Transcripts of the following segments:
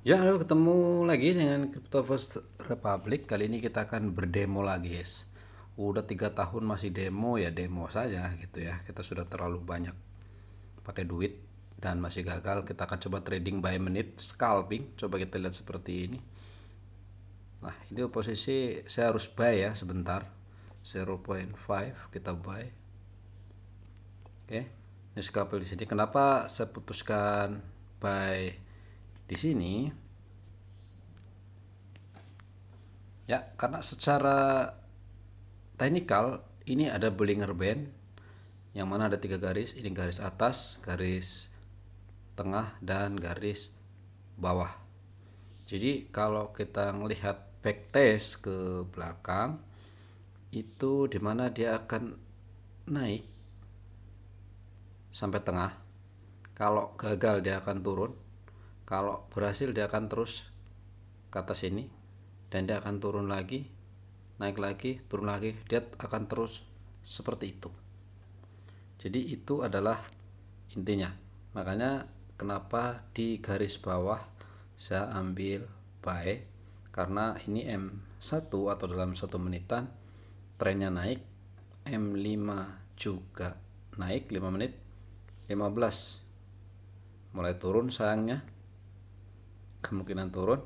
Ya, halo, ketemu lagi dengan Crypto First Republic. Kali ini kita akan berdemo lagi, guys. Udah 3 tahun masih demo, ya demo saja gitu ya. Kita sudah terlalu banyak pakai duit dan masih gagal. Kita akan coba trading by menit, scalping. Coba kita lihat seperti ini. Nah, ini posisi saya harus buy ya sebentar. 0.5 kita buy. Oke. Ini scalping di sini. Kenapa saya putuskan buy di sini? Ya, karena secara teknikal ini ada Bollinger Band yang mana ada 3 garis. Ini garis atas, garis tengah, dan garis bawah. Jadi kalau kita melihat backtest ke belakang, itu dimana dia akan naik sampai tengah. Kalau gagal dia akan turun. Kalau berhasil dia akan terus ke atas ini, dan dia akan turun lagi, naik lagi, turun lagi. Dia akan terus seperti itu. Jadi itu adalah intinya. Makanya kenapa di garis bawah saya ambil buy, karena ini M1 atau dalam 1 menitan trennya naik, M5 juga naik 5 menit, 15 mulai turun, sayangnya kemungkinan turun,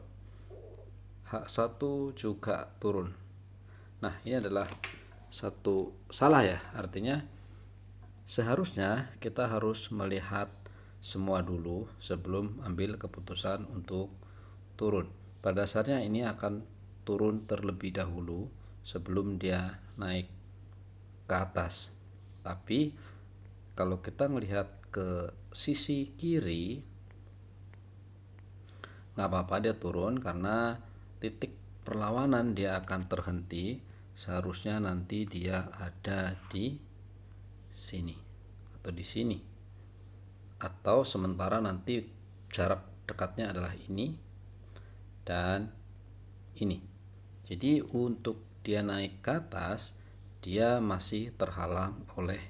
H1 juga turun. Nah, ini adalah satu salah ya, artinya seharusnya kita harus melihat semua dulu sebelum ambil keputusan untuk turun. Pada dasarnya ini akan turun terlebih dahulu sebelum dia naik ke atas. Tapi kalau kita melihat ke sisi kiri, nggak apa-apa dia turun karena titik perlawanan dia akan terhenti. Seharusnya nanti dia ada di sini atau di sini, atau sementara nanti jarak dekatnya adalah ini dan ini. Jadi untuk dia naik ke atas, dia masih terhalang oleh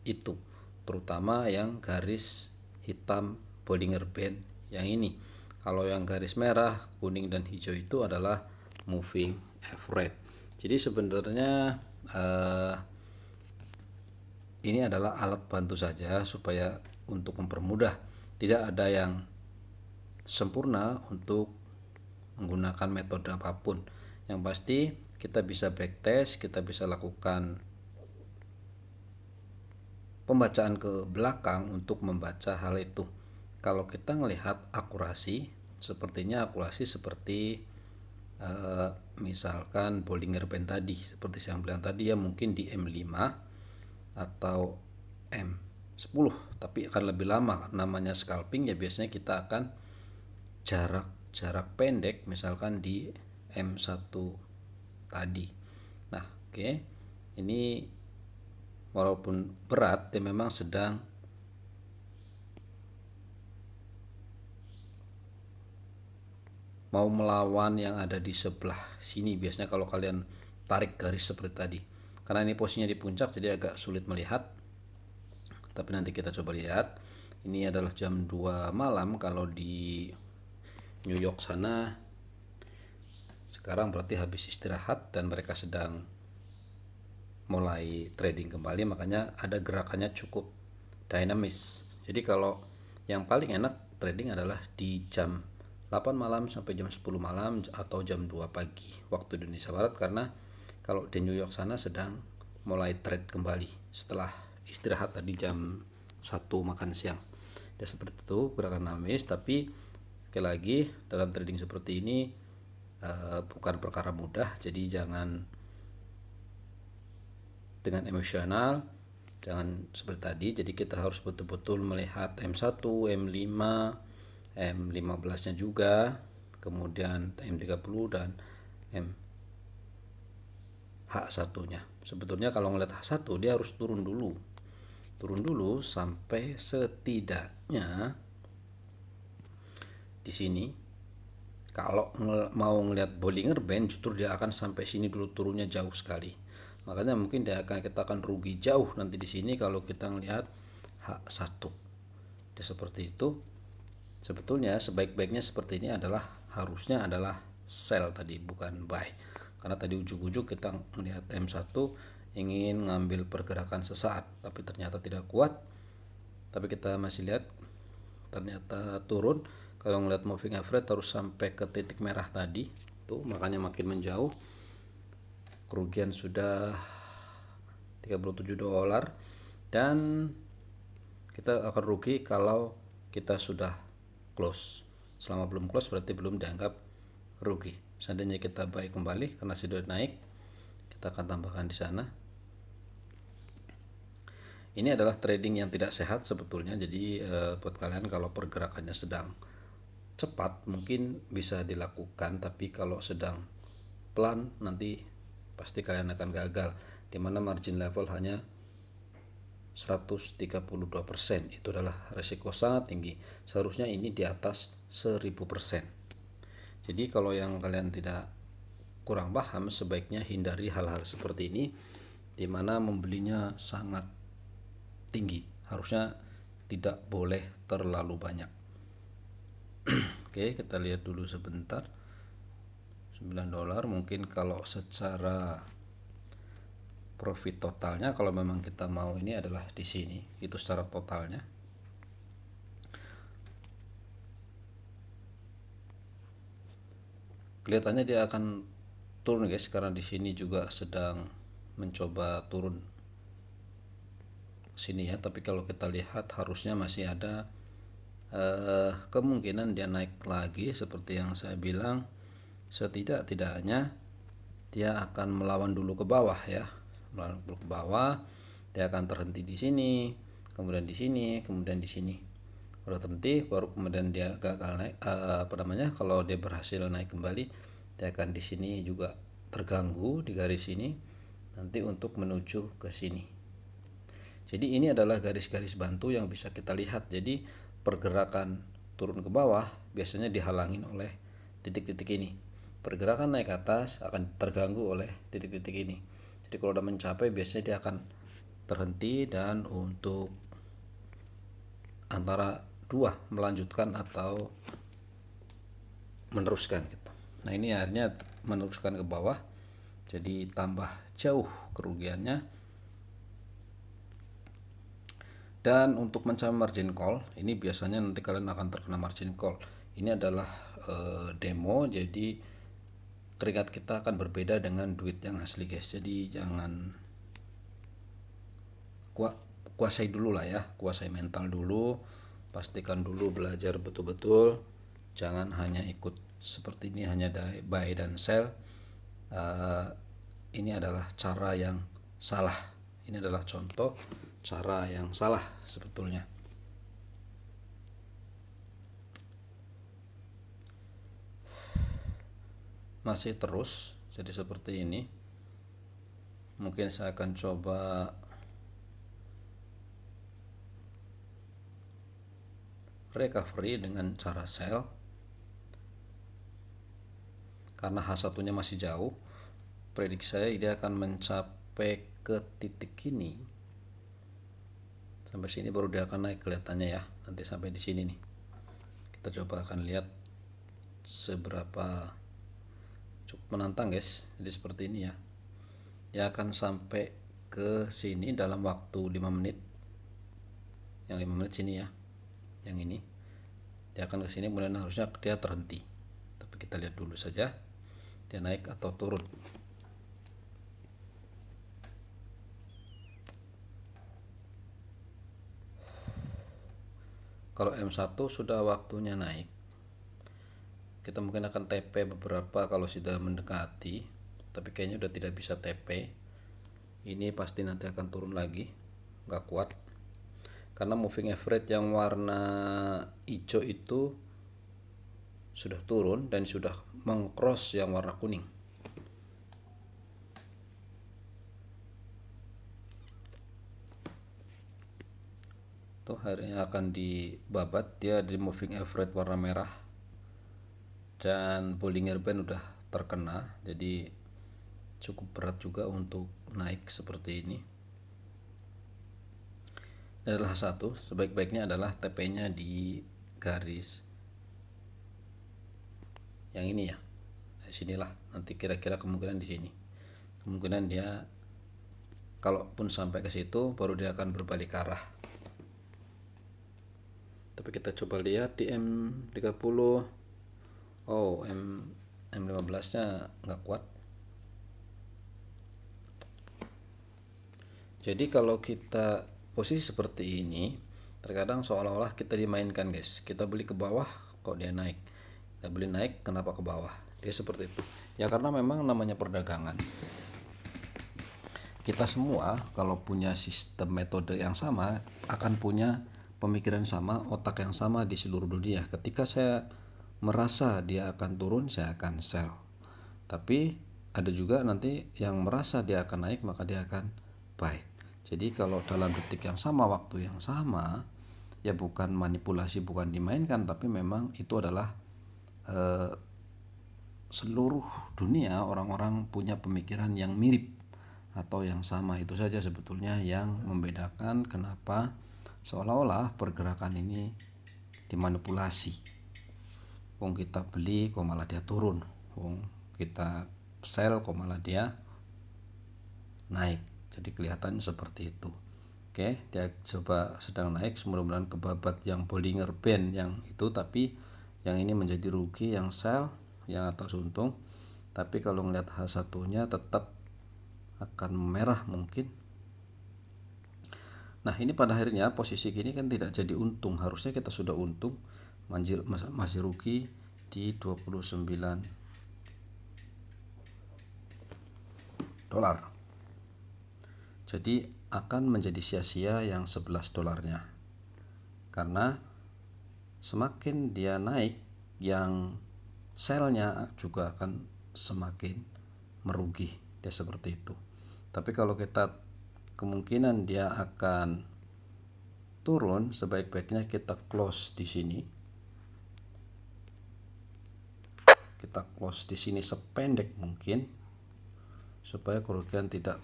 itu, terutama yang garis hitam Bollinger Band yang ini. Kalau yang garis merah, kuning, dan hijau itu adalah moving average. Jadi sebenarnya ini adalah alat bantu saja supaya untuk mempermudah. Tidak ada yang sempurna untuk menggunakan metode apapun. Yang pasti kita bisa backtest, kita bisa lakukan pembacaan ke belakang untuk membaca hal itu. Kalau kita melihat akurasi, sepertinya akurasi seperti misalkan Bollinger Band tadi, seperti saya bilang tadi ya, mungkin di M5 atau M10, tapi akan lebih lama. Namanya scalping ya, biasanya kita akan jarak pendek, misalkan di M1 tadi. Nah, oke. Ini walaupun berat, dia memang sedang mau melawan yang ada di sebelah sini. Biasanya kalau kalian tarik garis seperti tadi, karena ini posisinya di puncak jadi agak sulit melihat, tapi nanti kita coba lihat. Ini adalah jam 2 malam kalau di New York sana. Sekarang berarti habis istirahat dan mereka sedang mulai trading kembali, makanya ada gerakannya cukup dinamis. Jadi kalau yang paling enak trading adalah di jam 8 malam sampai jam 10 malam atau jam 2 pagi waktu Indonesia Barat, karena kalau di New York sana sedang mulai trade kembali setelah istirahat tadi jam 1 makan siang. Ya seperti itu gerakan dinamis, tapi sekali lagi dalam trading seperti ini bukan perkara mudah, jadi jangan dengan emosional, jangan seperti tadi. Jadi kita harus betul-betul melihat M1, M5, M15 nya juga, kemudian M30 dan H1 nya. Sebetulnya kalau ngeliat H1 dia harus turun dulu sampai setidaknya di sini. Kalau mau ngelihat Bollinger Band, justru dia akan sampai sini dulu, turunnya jauh sekali. Makanya mungkin kita akan rugi jauh nanti di sini kalau kita ngelihat H1. Dia seperti itu. Sebetulnya sebaik-baiknya seperti ini harusnya adalah sell tadi, bukan buy. Karena tadi ujuk-ujuk kita melihat M1 ingin ngambil pergerakan sesaat, tapi ternyata tidak kuat. Tapi kita masih lihat ternyata turun. Kalau ngeliat moving average harus sampai ke titik merah tadi tuh, makanya makin menjauh. Kerugian sudah $37 dan kita akan rugi kalau kita sudah close. Selama belum close berarti belum dianggap rugi. Seandainya kita buy kembali karena sudah naik, kita akan tambahkan di sana. Ini adalah trading yang tidak sehat sebetulnya. Jadi buat kalian kalau pergerakannya sedang cepat mungkin bisa dilakukan, tapi kalau sedang pelan nanti pasti kalian akan gagal, dimana margin level hanya 132%. Itu adalah resiko sangat tinggi. Seharusnya ini di atas 1000%. Jadi kalau yang kalian tidak kurang paham, sebaiknya hindari hal-hal seperti ini, dimana membelinya sangat tinggi. Harusnya tidak boleh terlalu banyak. Oke, kita lihat dulu sebentar. $9 mungkin kalau secara profit totalnya, kalau memang kita mau ini adalah di sini, itu secara totalnya. Kelihatannya dia akan turun guys, karena di sini juga sedang mencoba turun sini ya, tapi kalau kita lihat harusnya masih ada kemungkinan dia naik lagi. Seperti yang saya bilang, setidak-tidaknya dia akan melawan dulu ke bawah ya, melawan dulu ke bawah. Dia akan terhenti di sini, kemudian di sini, kemudian di sini. Kalau terhenti, baru kemudian dia gagal naik. Kalau dia berhasil naik kembali, dia akan di sini juga terganggu di garis ini. Nanti untuk menuju ke sini. Jadi ini adalah garis-garis bantu yang bisa kita lihat. Jadi pergerakan turun ke bawah biasanya dihalangin oleh titik-titik ini. Pergerakan naik ke atas akan terganggu oleh titik-titik ini. Jadi kalau udah mencapai biasanya dia akan terhenti dan untuk antara dua, melanjutkan atau meneruskan gitu. Nah ini akhirnya meneruskan ke bawah, jadi tambah jauh kerugiannya. Dan untuk mencapai margin call, ini biasanya nanti kalian akan terkena margin call. Ini adalah demo, jadi keringat kita akan berbeda dengan duit yang asli guys. Jadi jangan kuasai dulu lah ya, kuasai mental dulu, pastikan dulu belajar betul-betul. Jangan hanya ikut seperti ini, hanya buy dan sell. Ini adalah cara yang salah. Ini adalah contoh cara yang salah sebetulnya. Masih terus jadi seperti ini. Mungkin saya akan coba recovery dengan cara sell, karena H1 nya masih jauh. Prediksi saya dia akan mencapai ke titik ini. Sampai sini baru dia akan naik kelihatannya ya. Nanti sampai di sini nih. Kita coba akan lihat seberapa cukup menantang guys. Jadi seperti ini ya. Dia akan sampai ke sini dalam waktu 5 menit. Yang 5 menit sini ya. Yang ini. Dia akan ke sini, kemudian harusnya dia terhenti. Tapi kita lihat dulu saja dia naik atau turun. Kalau M1 sudah waktunya naik, kita mungkin akan TP beberapa kalau sudah mendekati, tapi kayaknya udah tidak bisa TP. Ini pasti nanti akan turun lagi, nggak kuat, karena moving average yang warna hijau itu sudah turun dan sudah mengcross yang warna kuning. Tuh akhirnya akan dibabat, dia di moving average warna merah dan Bollinger Band udah terkena, jadi cukup berat juga untuk naik seperti ini. Ini adalah satu, sebaik-baiknya adalah TP nya di garis yang ini ya, di sinilah nanti kira-kira kemungkinan di sini, kemungkinan dia kalaupun sampai ke situ baru dia akan berbalik arah. Tapi kita coba lihat di M30. Oh, M15 nya nggak kuat. Jadi kalau kita posisi seperti ini, terkadang seolah-olah kita dimainkan guys. Kita beli ke bawah kok dia naik, kita beli naik kenapa ke bawah, dia seperti itu ya, karena memang namanya perdagangan. Kita semua kalau punya sistem metode yang sama akan punya pemikiran sama, otak yang sama di seluruh dunia. Ketika saya merasa dia akan turun, saya akan sell. Tapi ada juga nanti yang merasa dia akan naik, maka dia akan buy. Jadi kalau dalam detik yang sama, waktu yang sama, ya bukan manipulasi, bukan dimainkan, tapi memang itu adalah seluruh dunia orang-orang punya pemikiran yang mirip atau yang sama. Itu saja sebetulnya yang membedakan kenapa seolah-olah pergerakan ini dimanipulasi. Wong kita beli kok malah dia turun, wong kita sell kok malah dia naik. Jadi kelihatannya seperti itu. Oke, dia coba sedang naik, mudah-mudahan kebabat yang Bollinger Band yang itu, tapi yang ini menjadi rugi, yang sell, yang atas untung. Tapi kalau ngelihat H1-nya tetap akan merah mungkin. Nah, ini pada akhirnya posisi gini kan tidak jadi untung. Harusnya kita sudah untung, masih rugi di $29. Jadi akan menjadi sia-sia yang $11-nya. Karena semakin dia naik, yang sell-nya juga akan semakin merugi. Dia seperti itu. Tapi kalau kita kemungkinan dia akan turun, sebaik-baiknya kita close di sini. Kita close di sini sependek mungkin supaya kerugian tidak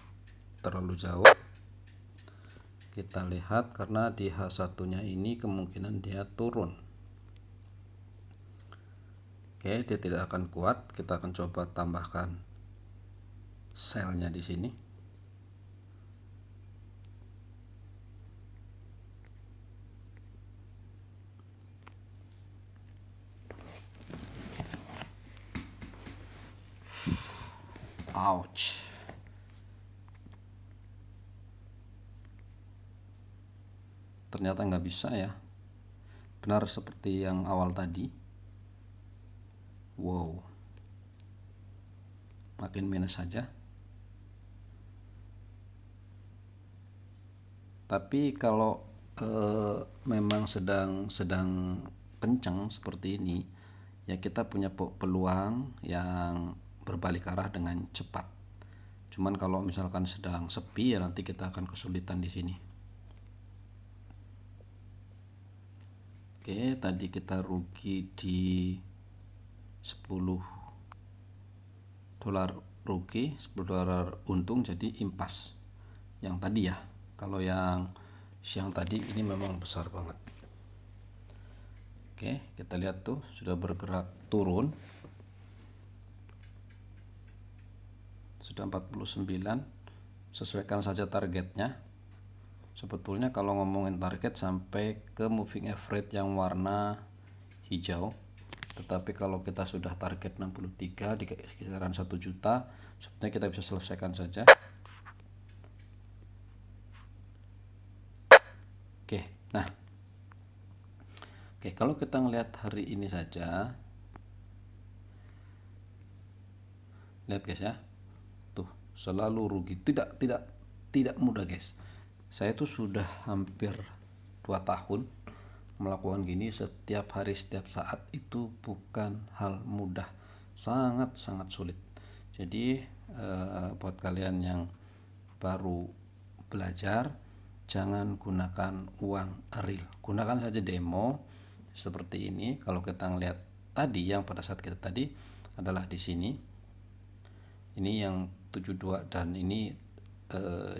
terlalu jauh. Kita lihat karena di H1-nya ini kemungkinan dia turun. Oke, dia tidak akan kuat. Kita akan coba tambahkan sell-nya di sini. Ouch. Ternyata nggak bisa ya. Benar seperti yang awal tadi. Wow. Makin minus saja. Tapi kalau memang sedang kencang seperti ini, ya kita punya peluang yang berbalik arah dengan cepat. Cuman kalau misalkan sedang sepi, ya nanti kita akan kesulitan di sini. Oke, tadi kita rugi di $10 rugi, $10 untung, jadi impas yang tadi ya. Kalau yang siang tadi ini memang besar banget. Oke, kita lihat tuh sudah bergerak turun, sudah 49. Sesuaikan saja targetnya. Sebetulnya kalau ngomongin target sampai ke moving average yang warna hijau, tetapi kalau kita sudah target 63 di kisaran 1 juta, sebetulnya kita bisa selesaikan saja. Oke, nah, kalau kita ngelihat hari ini saja, lihat guys ya, tuh selalu rugi, tidak mudah guys. Saya tuh sudah hampir 2 tahun melakukan gini setiap hari, setiap saat. Itu bukan hal mudah, sangat sulit. Jadi buat kalian yang baru belajar, jangan gunakan uang real, gunakan saja demo seperti ini. Kalau kita ngelihat tadi, yang pada saat kita tadi adalah di sini, ini yang 72, dan ini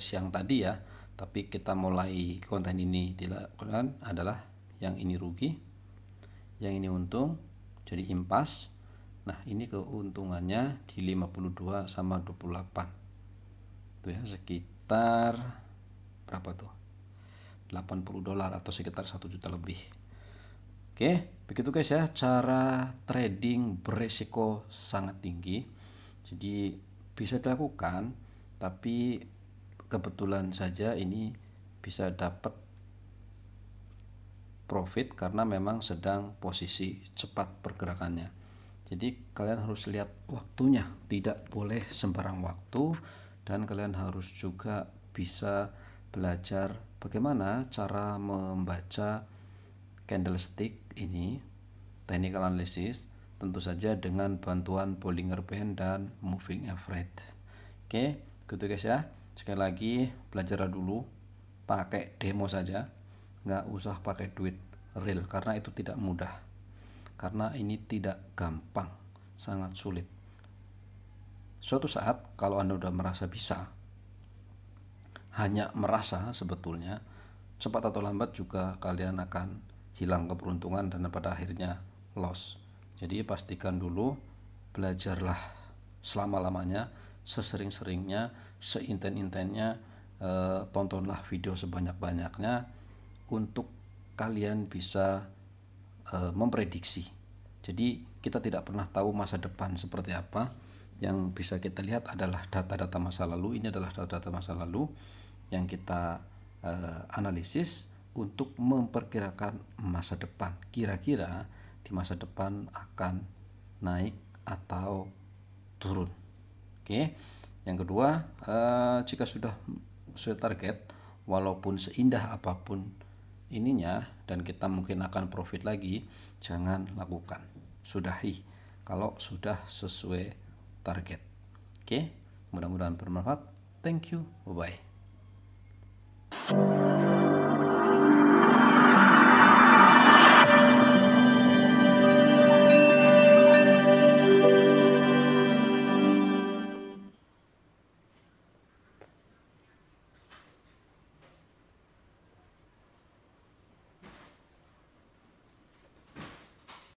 siang tadi ya. Tapi kita mulai konten ini dilakukan adalah yang ini rugi, yang ini untung, jadi impas. Nah, ini keuntungannya di 52 sama 28. Tuh ya, sekitar berapa tuh? $80 atau sekitar 1 juta lebih. Oke, begitu guys ya, cara trading beresiko sangat tinggi. Jadi bisa dilakukan, tapi kebetulan saja ini bisa dapat profit karena memang sedang posisi cepat pergerakannya. Jadi kalian harus lihat waktunya, tidak boleh sembarang waktu, dan kalian harus juga bisa belajar bagaimana cara membaca candlestick ini, technical analysis, tentu saja dengan bantuan Bollinger Band dan moving average. Oke, gitu guys ya. Sekali lagi belajar dulu, pakai demo saja, nggak usah pakai duit real karena itu tidak mudah. Karena ini tidak gampang, sangat sulit. Suatu saat kalau Anda sudah merasa bisa, hanya merasa sebetulnya, cepat atau lambat juga kalian akan hilang keberuntungan dan pada akhirnya loss. Jadi pastikan dulu, belajarlah selama-lamanya, sesering-seringnya, seinten-intennya, tontonlah video sebanyak-banyaknya untuk kalian bisa memprediksi. Jadi kita tidak pernah tahu masa depan seperti apa. Yang bisa kita lihat adalah data-data masa lalu. Ini adalah data-data masa lalu yang kita analisis untuk memperkirakan masa depan. Kira-kira di masa depan akan naik atau turun. Oke. Yang kedua, jika sudah sesuai target, walaupun seindah apapun ininya dan kita mungkin akan profit lagi, jangan lakukan, sudahi kalau sudah sesuai target. Oke, mudah-mudahan bermanfaat. Thank you, bye bye.